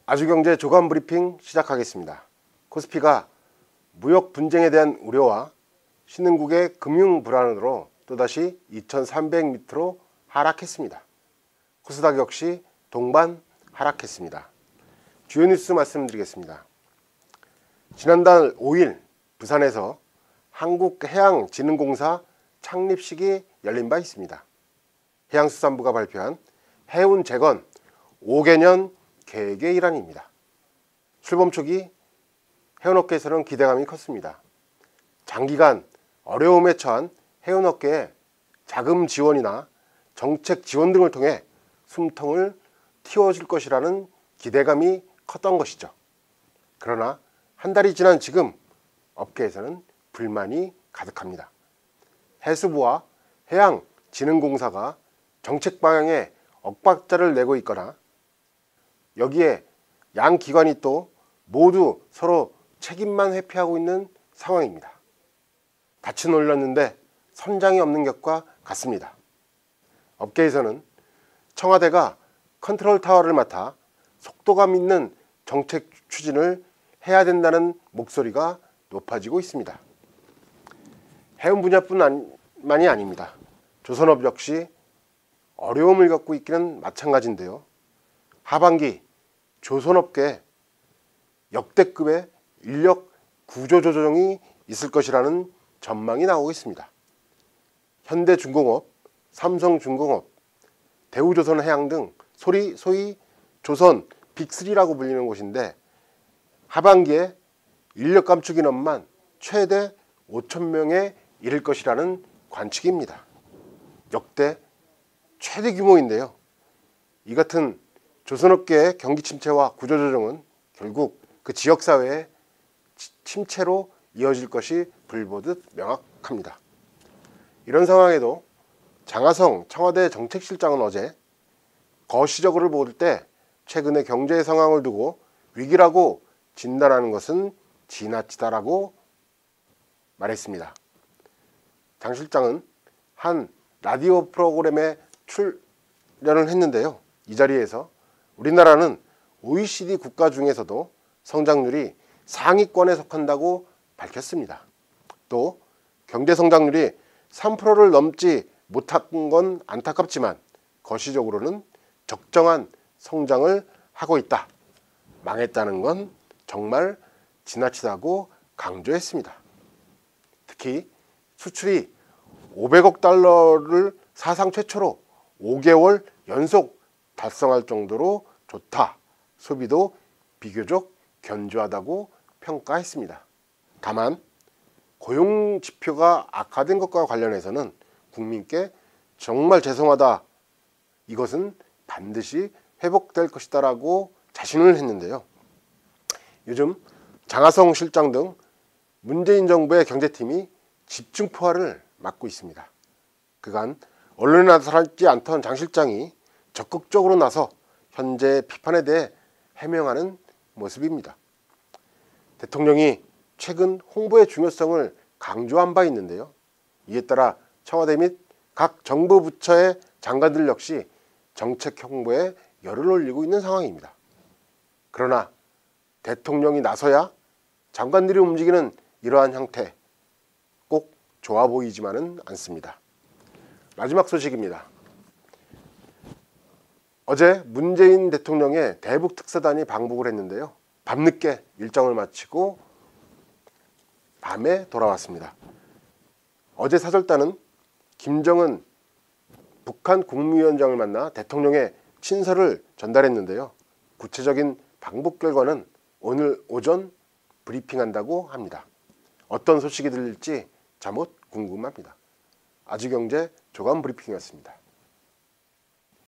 아주경제 조간 브리핑 시작하겠습니다. 코스피가 무역 분쟁에 대한 우려와 신흥국의 금융 불안으로 또다시 2300m로 하락했습니다. 코스닥 역시 동반 하락했습니다. 주요 뉴스 말씀드리겠습니다. 지난달 5일 부산에서 한국해양진흥공사 창립식이 열린 바 있습니다. 해양수산부가 발표한 해운 재건 5개년 계획의 일환입니다. 출범 초기 해운업계에서는 기대감이 컸습니다. 장기간 어려움에 처한 해운업계에 자금 지원이나 정책 지원 등을 통해 숨통을 틔워줄 것이라는 기대감이 컸던 것이죠. 그러나 한 달이 지난 지금 업계에서는 불만이 가득합니다. 해수부와 해양진흥공사가 정책 방향에 엇박자를 내고 있거나 여기에 양 기관이 또 모두 서로 책임만 회피하고 있는 상황입니다. 닻은 올렸는데 선장이 없는 격과 같습니다. 업계에서는 청와대가 컨트롤 타워를 맡아 속도감 있는 정책 추진을 해야 된다는 목소리가 높아지고 있습니다. 해운 분야뿐만이 아닙니다. 조선업 역시 어려움을 겪고 있기는 마찬가지인데요. 하반기 조선업계에 역대급의 인력 구조 조정이 있을 것이라는 전망이 나오고 있습니다. 현대중공업, 삼성중공업, 대우조선해양 등 소위 조선 빅3라고 불리는 곳인데 하반기에 인력 감축 인원만 최대 5,000명에 이를 것이라는 관측입니다. 역대 최대 규모인데요. 이 같은 조선업계의 경기 침체와 구조조정은 결국 그 지역사회의 침체로 이어질 것이 불보듯 명확합니다. 이런 상황에도 장하성 청와대 정책실장은 어제 거시적으로 볼 때 최근의 경제 상황을 두고 위기라고 진단하는 것은 지나치다라고 말했습니다. 장 실장은 한 라디오 프로그램에 출연을 했는데요. 이 자리에서 우리나라는 OECD 국가 중에서도 성장률이 상위권에 속한다고 밝혔습니다. 또 경제 성장률이 3%를 넘지 못한 건 안타깝지만 거시적으로는 적정한 성장을 하고 있다. 망했다는 건 정말 지나치다고 강조했습니다. 특히 수출이 500억 달러를 사상 최초로 5개월 연속 달성할 정도로 좋다. 소비도 비교적 견조하다고 평가했습니다. 다만 고용 지표가 악화된 것과 관련해서는 국민께 정말 죄송하다. 이것은 반드시 회복될 것이다 라고 자신을 했는데요. 요즘 장하성 실장 등 문재인 정부의 경제팀이 집중포화를 맡고 있습니다. 그간 언론에 나타나지 않던 장 실장이 적극적으로 나서 현재 비판에 대해 해명하는 모습입니다. 대통령이 최근 홍보의 중요성을 강조한 바 있는데요. 이에 따라 청와대 및 각 정부 부처의 장관들 역시 정책 홍보에 열을 올리고 있는 상황입니다. 그러나 대통령이 나서야 장관들이 움직이는 이러한 형태 꼭 좋아 보이지만은 않습니다. 마지막 소식입니다. 어제 문재인 대통령의 대북 특사단이 방북을 했는데요. 밤늦게 일정을 마치고 밤에 돌아왔습니다. 어제 사절단은 김정은 북한 국무위원장을 만나 대통령의 친서를 전달했는데요. 구체적인 방북 결과는 오늘 오전 브리핑한다고 합니다. 어떤 소식이 들릴지 잠옷 궁금합니다. 아주경제 조간 브리핑이었습니다.